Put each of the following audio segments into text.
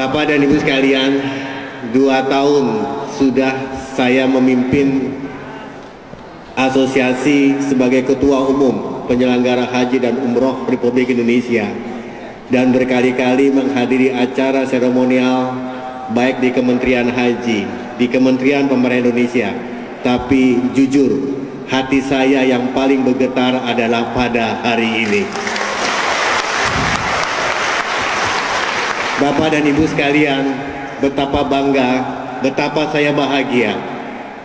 Bapak dan Ibu sekalian, 2 tahun sudah saya memimpin asosiasi sebagai Ketua Umum Penyelenggara Haji dan Umroh Republik Indonesia dan berkali-kali menghadiri acara seremonial baik di Kementerian Haji, di Kementerian Pemerintah Indonesia. Tapi jujur, hati saya yang paling bergetar adalah pada hari ini. Bapak dan Ibu sekalian, betapa bangga, betapa saya bahagia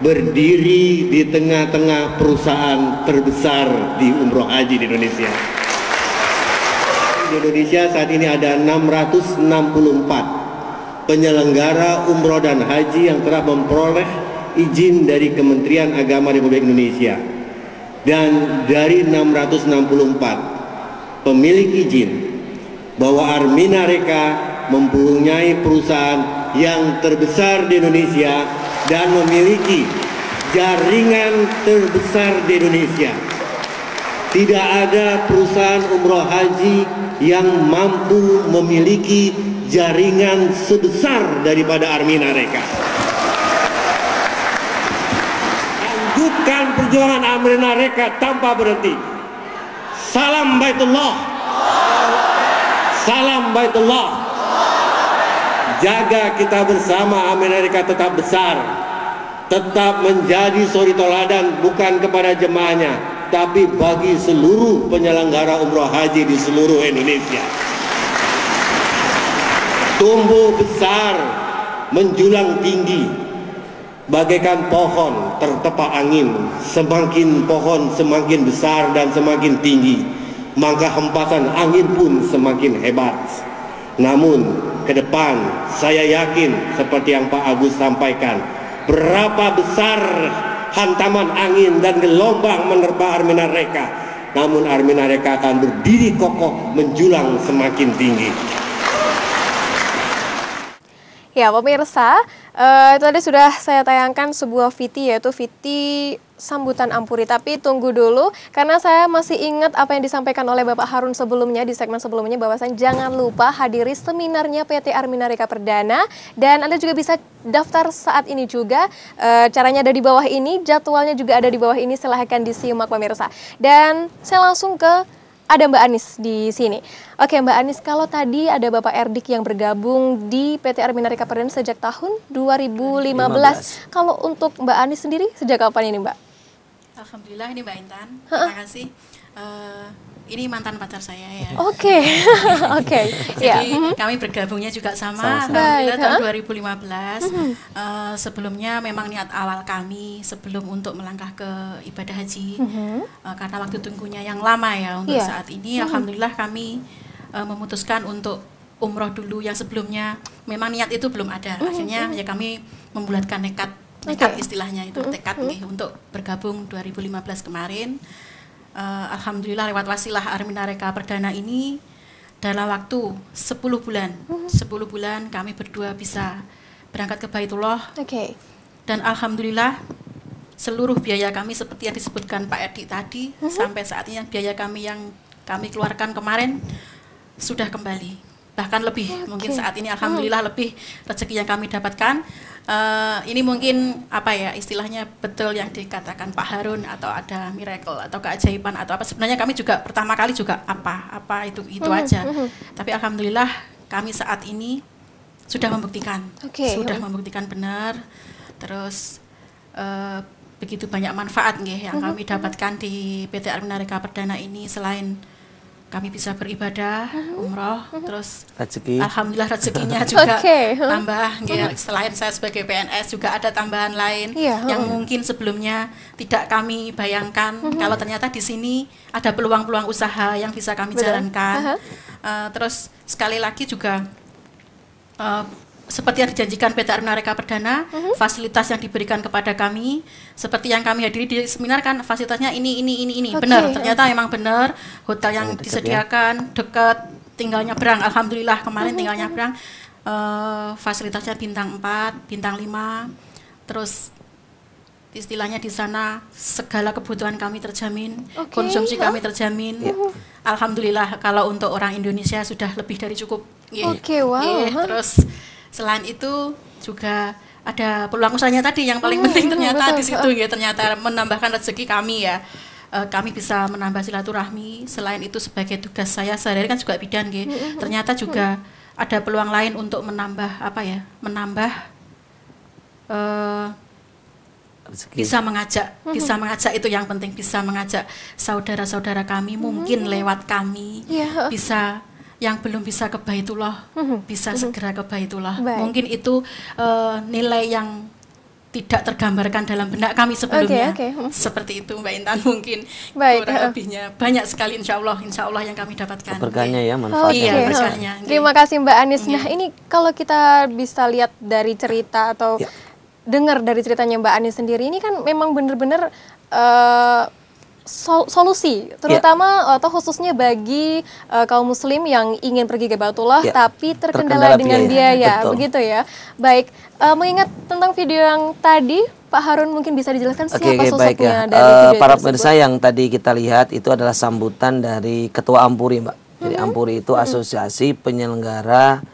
berdiri di tengah-tengah perusahaan terbesar di umroh haji di Indonesia. Di Indonesia saat ini ada 664 penyelenggara umroh dan haji yang telah memperoleh izin dari Kementerian Agama Republik Indonesia. Dan dari 664 pemilik izin bahwa Armina Reka mempunyai perusahaan yang terbesar di Indonesia dan memiliki jaringan terbesar di Indonesia. Tidak ada perusahaan umroh haji yang mampu memiliki jaringan sebesar daripada Armina Reka. Lanjutkan perjuangan Armina Reka tanpa berhenti. Salam Baitullah. Salam Baitullah. Jaga kita bersama Armina Reka tetap besar, tetap menjadi suri toladan bukan kepada jemaahnya, tapi bagi seluruh penyelenggara umroh haji di seluruh Indonesia. Tumbuh besar, menjulang tinggi, bagaikan pohon tertepak angin. Semakin pohon semakin besar dan semakin tinggi, maka hempasan angin pun semakin hebat. Namun ke depan saya yakin seperti yang Pak Agus sampaikan, berapa besar hantaman angin dan gelombang menerpa Armina Reka, namun Armina Reka akan berdiri kokoh menjulang semakin tinggi. Ya pemirsa, tadi sudah saya tayangkan sebuah VT, yaitu VT sambutan Ampuri. Tapi tunggu dulu, karena saya masih ingat apa yang disampaikan oleh Bapak Harun sebelumnya, di segmen sebelumnya, bahwasannya jangan lupa hadiri seminarnya PT Armina Reka Perdana. Dan Anda juga bisa daftar saat ini juga, caranya ada di bawah ini, jadwalnya juga ada di bawah ini, silahkan disimak pemirsa. Dan saya langsung ke ada Mbak Anis di sini. Oke Mbak Anis, kalau tadi ada Bapak Erdik yang bergabung di PT Armina Reka Perdana sejak tahun 2015. Kalau untuk Mbak Anis sendiri sejak kapan ini Mbak? Alhamdulillah ini Mbak Intan, terima kasih. Ini mantan pacar saya ya. Oke, oke. Jadi kami bergabungnya juga sama. Alhamdulillah tahun 2015. Sebelumnya memang niat awal kami sebelum untuk melangkah ke ibadah haji, karena waktu tunggunya yang lama ya untuk saat ini. Alhamdulillah kami memutuskan untuk umroh dulu, yang sebelumnya memang niat itu belum ada. Akhirnya ya kami membulatkan nekat istilahnya itu, tekad nih untuk bergabung 2015 kemarin. Alhamdulillah lewat wasilah Armina Reka Perdana ini dalam waktu 10 bulan 10 bulan kami berdua bisa berangkat ke Baitullah. Dan alhamdulillah seluruh biaya kami seperti yang disebutkan Pak Edi tadi, sampai saat ini biaya kami yang kami keluarkan kemarin sudah kembali, bahkan lebih. Mungkin saat ini alhamdulillah lebih rezeki yang kami dapatkan. Ini mungkin apa ya istilahnya, betul yang dikatakan Pak Harun, atau ada miracle atau keajaiban atau apa. Sebenarnya kami juga pertama kali juga apa itu aja. Tapi alhamdulillah kami saat ini sudah membuktikan, sudah membuktikan benar. Terus begitu banyak manfaat yang kami dapatkan di PT Armina Reka Perdana ini. Selain kami bisa beribadah, umroh, terus rezeki. Alhamdulillah rezekinya juga tambah. Selain saya sebagai PNS juga ada tambahan lain yang mungkin sebelumnya tidak kami bayangkan. Kalau ternyata di sini ada peluang-peluang usaha yang bisa kami jalankan. Terus sekali lagi juga seperti yang dijanjikan PT Armina Reka Perdana, fasilitas yang diberikan kepada kami, seperti yang kami hadiri di seminar kan, fasilitasnya ini. Benar, ternyata memang benar. Hotel yang disediakan dekat, tinggal nyebrang. Alhamdulillah kemarin tinggal nyebrang. Fasilitasnya bintang 4, bintang 5. Terus istilahnya di sana segala kebutuhan kami terjamin, Oke, konsumsi kami terjamin. Alhamdulillah kalau untuk orang Indonesia sudah lebih dari cukup. Oke, wow. Terus selain itu juga ada peluang usahanya tadi yang paling penting ternyata betul. di situ ya, ternyata menambahkan rezeki kami ya. Kami bisa menambah silaturahmi. Selain itu sebagai tugas saya sehari-hari kan juga bidan nggih. Ternyata juga ada peluang lain untuk menambah apa ya? Menambah bisa mengajak itu yang penting, bisa mengajak saudara-saudara kami mungkin lewat kami bisa yang belum bisa ke Baitullah bisa segera ke Baitullah. Mungkin itu nilai yang tidak tergambarkan dalam benak kami sebelumnya. Seperti itu Mbak Intan, mungkin kurang lebihnya banyak sekali insya Allah yang kami dapatkan. Berkahnya ya, manfaatnya. Iya, berkahnya. Terima kasih Mbak Anis. Nah, ini kalau kita bisa lihat dari cerita atau dengar dari ceritanya Mbak Anis sendiri, ini kan memang benar-benar solusi, terutama atau khususnya bagi kaum muslim yang ingin pergi ke Baitullah tapi terkendala dengan biaya, begitu ya. Baik, mengingat tentang video yang tadi, Pak Harun mungkin bisa dijelaskan siapa sosoknya dari video para tersebut? pemirsa yang tadi kita lihat itu adalah sambutan dari Ketua Ampuri, Mbak. Jadi Ampuri itu Asosiasi Penyelenggara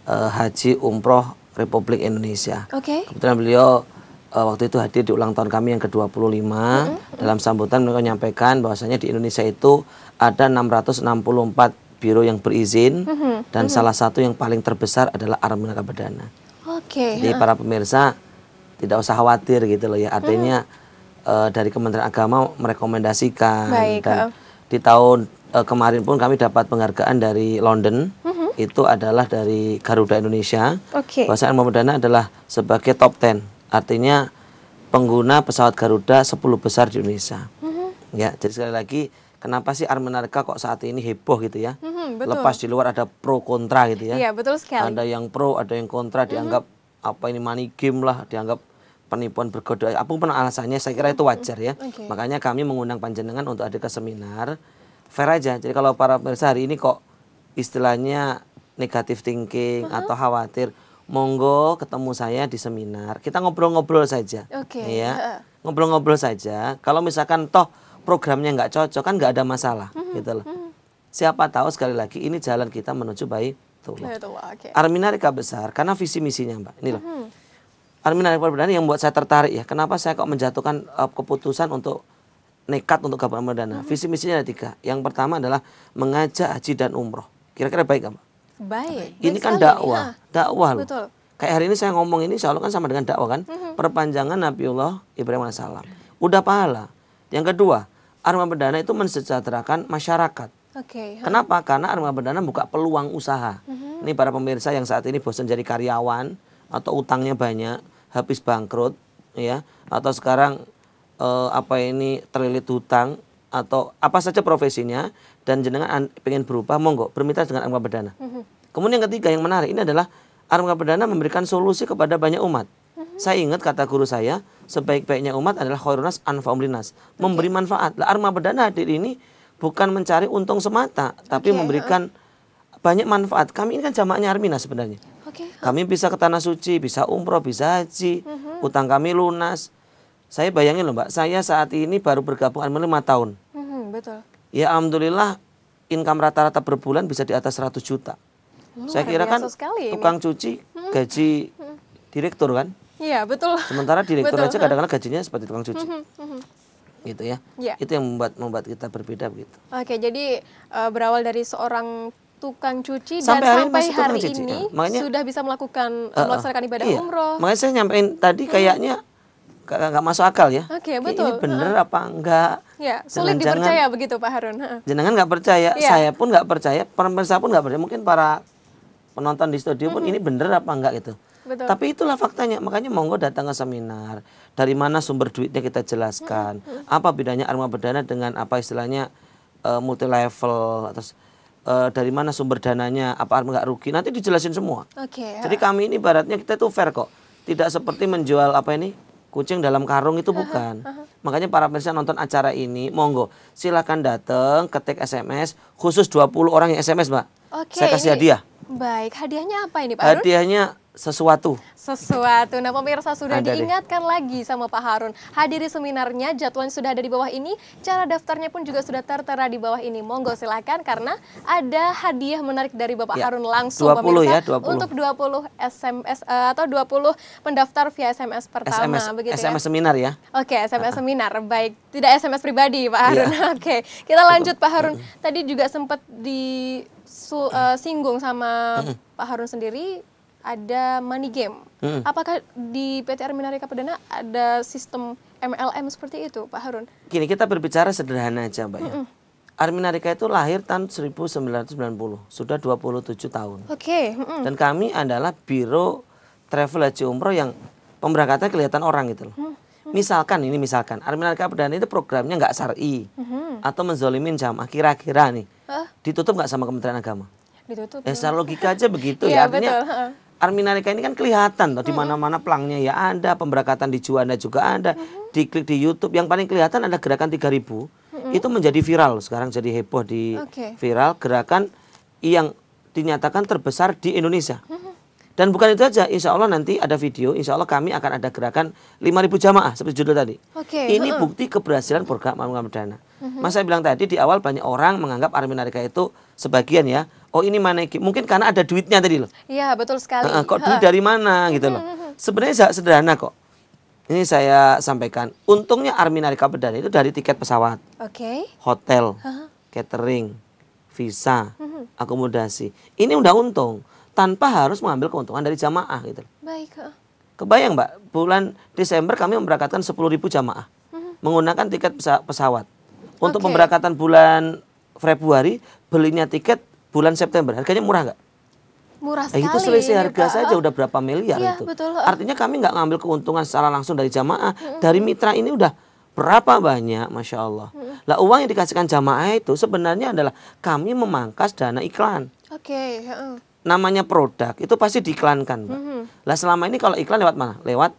Haji Umroh Republik Indonesia. Kebetulan beliau waktu itu hadir di ulang tahun kami yang ke-25. Dalam sambutan mereka menyampaikan bahwasanya di Indonesia itu ada 664 biro yang berizin dan salah satu yang paling terbesar adalah Armina Perdana. Jadi para pemirsa tidak usah khawatir gitu loh ya. Artinya dari Kementerian Agama merekomendasikan dan di tahun kemarin pun kami dapat penghargaan dari London. Itu adalah dari Garuda Indonesia. Bahwasanya Armina Perdana adalah sebagai top 10. Artinya pengguna pesawat Garuda 10 besar di Indonesia. Ya, jadi sekali lagi kenapa sih Armenarka kok saat ini heboh gitu ya? Lepas di luar ada pro kontra gitu ya. Iya, betul sekali. Ada yang pro, ada yang kontra, dianggap apa ini money game lah, dianggap penipuan bergoda. Apapun alasannya saya kira itu wajar ya. Makanya kami mengundang panjenengan untuk hadir ke seminar. Fair aja. Jadi kalau para pemirsa hari ini kok istilahnya negative thinking atau khawatir, monggo ketemu saya di seminar, kita ngobrol-ngobrol saja, ya, ngobrol-ngobrol saja. Kalau misalkan toh programnya nggak cocok kan nggak ada masalah, gitu loh. Siapa tahu sekali lagi ini jalan kita menuju Baitullah. Armenarka besar karena visi misinya Mbak. Ini loh, Armenarka Perdana yang membuat saya tertarik ya. Kenapa saya kok menjatuhkan keputusan untuk nekat untuk gabung Perdana? Visi misinya ada 3. Yang pertama adalah mengajak haji dan umroh. Kira-kira baik nggak Mbak? Baik. Ini kan dakwah, dakwah loh. Betul. Kayak hari ini saya ngomong ini, insya Allah kan sama dengan dakwah kan, perpanjangan Nabiullah Ibrahim AS. Udah pahala. Yang kedua, Armina Perdana itu mensejahterakan masyarakat. Kenapa? Karena Armina Perdana buka peluang usaha. Ini para pemirsa yang saat ini bosan jadi karyawan atau utangnya banyak, habis bangkrut, ya, atau sekarang terlilit hutang atau apa saja profesinya dan jenengan pengen berubah, monggo bermitra dengan Armina Perdana. Kemudian yang ketiga yang menarik ini adalah Armina Perdana memberikan solusi kepada banyak umat. Saya ingat kata guru saya, sebaik-baiknya umat adalah khairunas anfa'um linnas, memberi manfaat. Lah Armina Perdana hadir ini bukan mencari untung semata, tapi memberikan banyak manfaat. Kami ini kan jamaahnya Armina sebenarnya. Kami bisa ke tanah suci, bisa umroh, bisa haji, utang kami lunas. Saya bayangin loh Mbak, saya saat ini baru bergabung Armina 5 tahun. Betul. Ya alhamdulillah income rata-rata per bulan bisa di atas 100 juta. Saya kira kan tukang cuci gaji direktur kan? Iya betul. Sementara direktur aja kadang-kadang gajinya seperti tukang cuci. Gitu ya. Itu yang membuat kita berbeda begitu. Jadi berawal dari seorang tukang cuci sampai hari ini makanya, sudah bisa melaksanakan ibadah umroh. Makanya saya nyampein tadi kayaknya nggak masuk akal ya. Betul. Ini bener apa enggak? Ya, sulit dipercaya begitu Pak Harun. Jenengan nggak percaya, saya pun nggak percaya, pemirsa pun nggak percaya, mungkin para penonton di studio pun ini bener apa enggak gitu. Tapi itulah faktanya. Makanya monggo datang ke seminar. Dari mana sumber duitnya kita jelaskan. Apa bedanya Armina Perdana dengan apa istilahnya multi level, terus dari mana sumber dananya, apa Armina nggak rugi, nanti dijelasin semua. Jadi kami ini ibaratnya kita tuh fair kok. Tidak seperti menjual apa ini kucing dalam karung, itu bukan. Makanya para pemirsa nonton acara ini, monggo silakan datang, ketik SMS, khusus 20 orang yang SMS Mbak. Saya kasih hadiah. Baik, hadiahnya apa ini Pak Harun? Hadiahnya sesuatu. Nah, pemirsa sudah diingatkan lagi sama Pak Harun. Hadiri seminarnya, jadwalnya sudah ada di bawah ini. Cara daftarnya pun juga sudah tertera di bawah ini. Monggo silakan karena ada hadiah menarik dari Bapak Harun langsung 20 pemirsa ya, 20. untuk 20 SMS atau 20 pendaftar via SMS pertama begitu SMS ya. seminar ya. Oke, SMS seminar. Baik, tidak SMS pribadi Pak Harun. Oke, kita lanjut Pak Harun. Tadi juga sempat disinggung sama Pak Harun sendiri ada money game. Apakah di PT Arminarika Perdana ada sistem MLM seperti itu, Pak Harun? Gini, kita berbicara sederhana aja, Mbak ya. Arminarika itu lahir tahun 1990, sudah 27 tahun. Oke. Dan kami adalah biro travel haji umroh yang pemberangkatannya kelihatan orang gitu loh. Misalkan Arminarika Perdana itu programnya nggak syar'i atau menzolimin jamaah, kira-kira nih ditutup nggak sama Kementerian Agama? Ditutup. Secara logika aja begitu ya. Artinya betul. Arminarika ini kan kelihatan loh, di mana-mana pelangnya ya ada, pemberangkatan di Juanda juga ada, diklik di YouTube. Yang paling kelihatan ada gerakan 3000, itu menjadi viral sekarang, jadi heboh di viral, gerakan yang dinyatakan terbesar di Indonesia. Dan bukan itu aja, insya Allah nanti ada video, insya Allah kami akan ada gerakan 5.000 jamaah seperti judul tadi. Ini bukti keberhasilan program Arminarika Perdana. Mas saya bilang tadi di awal banyak orang menganggap Arminarika itu sebagian ya, oh ini maneki, mungkin karena ada duitnya tadi loh. Iya betul sekali. Kok duit dari mana gitu loh. Sebenarnya sederhana kok. Ini saya sampaikan, untungnya Arminarika Perdana itu dari tiket pesawat, hotel, catering, visa, akomodasi. Ini udah untung, tanpa harus mengambil keuntungan dari jamaah gitu. Baik. Kebayang Mbak, bulan Desember kami memberangkatkan 10.000 jamaah menggunakan tiket pesawat. Untuk pemberangkatan bulan Februari, belinya tiket bulan September, harganya murah nggak? Murah sekali. Itu selisih harga saja udah berapa miliar iya, itu. Betul. Artinya kami nggak ngambil keuntungan secara langsung dari jamaah, dari mitra ini udah berapa banyak, Masya Allah. Lah uang yang dikasihkan jamaah itu sebenarnya adalah kami memangkas dana iklan. Namanya produk itu pasti diiklankan, Mbak. Lah selama ini kalau iklan lewat mana? Lewat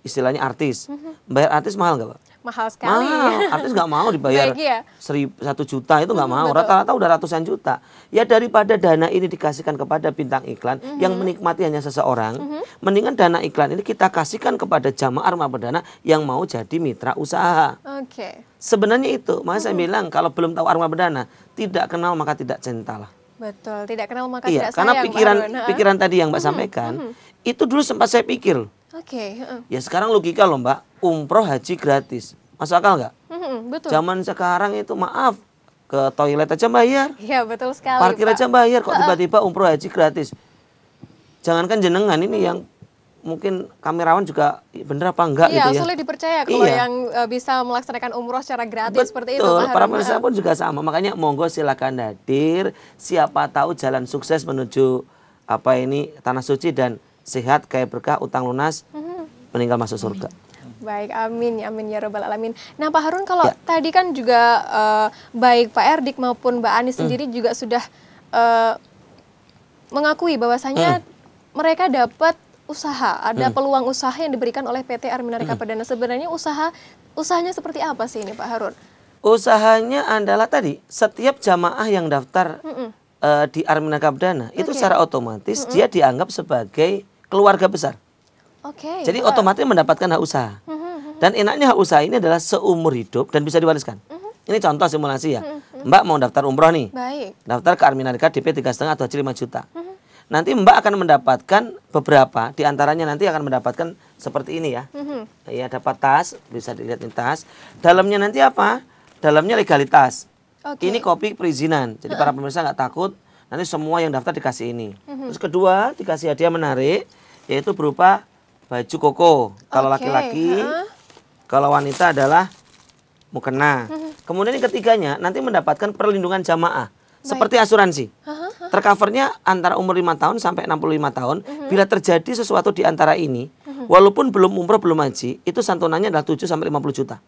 istilahnya artis. Bayar artis mahal nggak, Pak? Mahal sekali. Mahal. Artis nggak mau dibayar 1 juta, itu nggak mau. Rata-rata udah ratusan juta. Ya daripada dana ini dikasihkan kepada bintang iklan yang menikmati hanya seseorang, mendingan dana iklan ini kita kasihkan kepada jamaah Arminarika Perdana yang mau jadi mitra usaha. Sebenarnya itu, makanya saya bilang kalau belum tahu Arminarika Perdana, tidak kenal maka tidak cinta lah. Betul, tidak kenal maka tidak sayang. Karena pikiran tadi yang Mbak sampaikan, itu dulu sempat saya pikir. Ya sekarang logika loh Mbak, umroh haji gratis. Masuk akal nggak? Betul. Zaman sekarang itu maaf, ke toilet aja bayar. Iya betul sekali. Parkir aja bayar, kok tiba-tiba umroh haji gratis. Jangankan jenengan ini yang mungkin kamerawan juga bener apa enggak gitu ya. Iya, sulit dipercaya kalau yang bisa melaksanakan umroh secara gratis seperti itu. Betul, para pemirsa pun juga sama. Makanya monggo silakan hadir. Siapa tahu jalan sukses menuju tanah suci dan sehat kayak berkah, utang lunas, meninggal masuk surga. Baik, amin ya robbal alamin. Nah Pak Harun, kalau tadi kan juga baik Pak Erdik maupun Mbak Anis sendiri juga sudah mengakui bahwasanya mereka dapat usaha, ada peluang usaha yang diberikan oleh PT Arminarika Perdana. Sebenarnya usahanya seperti apa sih ini Pak Harun? Usahanya adalah tadi, setiap jamaah yang daftar di Arminarika Perdana itu secara otomatis dia dianggap sebagai keluarga besar. Jadi otomatis mendapatkan hak usaha. Dan enaknya hak usaha ini adalah seumur hidup dan bisa diwariskan. Ini contoh simulasi ya. Mbak mau daftar umroh nih. Daftar ke Arminarika DP 3,5 atau haji 5 juta. Nanti Mbak akan mendapatkan beberapa, diantaranya nanti akan mendapatkan seperti ini ya. Ya dapat tas, bisa dilihat ini tas. Dalamnya nanti apa? Dalamnya legalitas. Ini kopi perizinan. Jadi para pemirsa nggak takut. Nanti semua yang daftar dikasih ini. Terus kedua dikasih hadiah menarik, yaitu berupa baju koko. Kalau laki-laki, kalau wanita adalah mukena. Kemudian yang ketiganya nanti mendapatkan perlindungan jamaah. Seperti asuransi. Tercovernya antara umur 5 tahun sampai 65 tahun. Bila terjadi sesuatu di antara ini, walaupun belum umroh belum haji, itu santunannya adalah 7 sampai 50 juta.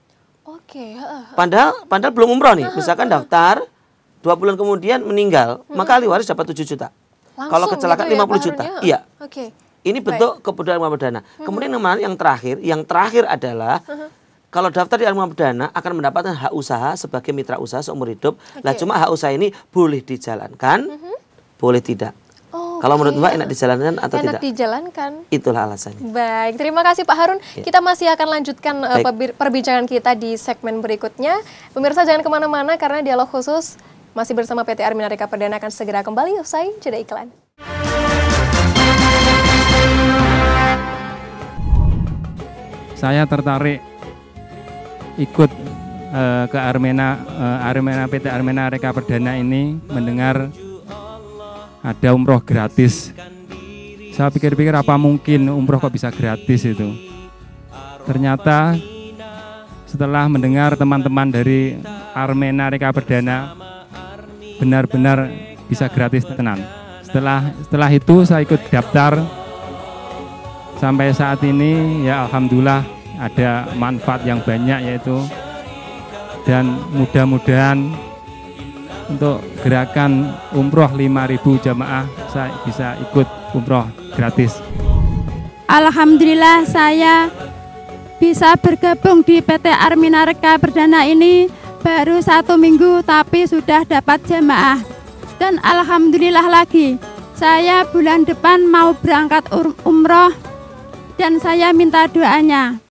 Padahal belum umroh nih. Misalkan daftar 2 bulan kemudian meninggal, maka ahli waris dapat 7 juta. Kalau kecelakaan 50 juta. Iya. Ini bentuk kebutuhan Arminarika Perdana. Kemudian yang terakhir adalah kalau daftar di Arminarika Perdana akan mendapatkan hak usaha sebagai mitra usaha seumur hidup. Lah cuma hak usaha ini boleh dijalankan, boleh tidak. Kalau menurut Mbak enak dijalankan atau enak tidak? Dijalankan. Itulah alasannya. Baik, terima kasih Pak Harun. Kita masih akan lanjutkan perbincangan kita di segmen berikutnya. Pemirsa jangan kemana-mana karena dialog khusus masih bersama PT Armina Reka Perdana akan segera kembali usai jeda iklan. Saya tertarik ikut ke Armena PT Armena Reka Perdana ini mendengar ada umroh gratis. Saya pikir-pikir apa mungkin umroh kok bisa gratis itu. Ternyata setelah mendengar teman-teman dari Armena Reka Perdana benar-benar bisa gratis tenan. Setelah itu saya ikut daftar. Sampai saat ini ya alhamdulillah ada manfaat yang banyak yaitu, dan mudah-mudahan untuk gerakan umroh 5.000 jamaah saya bisa ikut umroh gratis. Alhamdulillah saya bisa bergabung di PT Armina Reka Perdana ini baru 1 minggu tapi sudah dapat jamaah. Dan alhamdulillah lagi saya bulan depan mau berangkat umroh dan saya minta doanya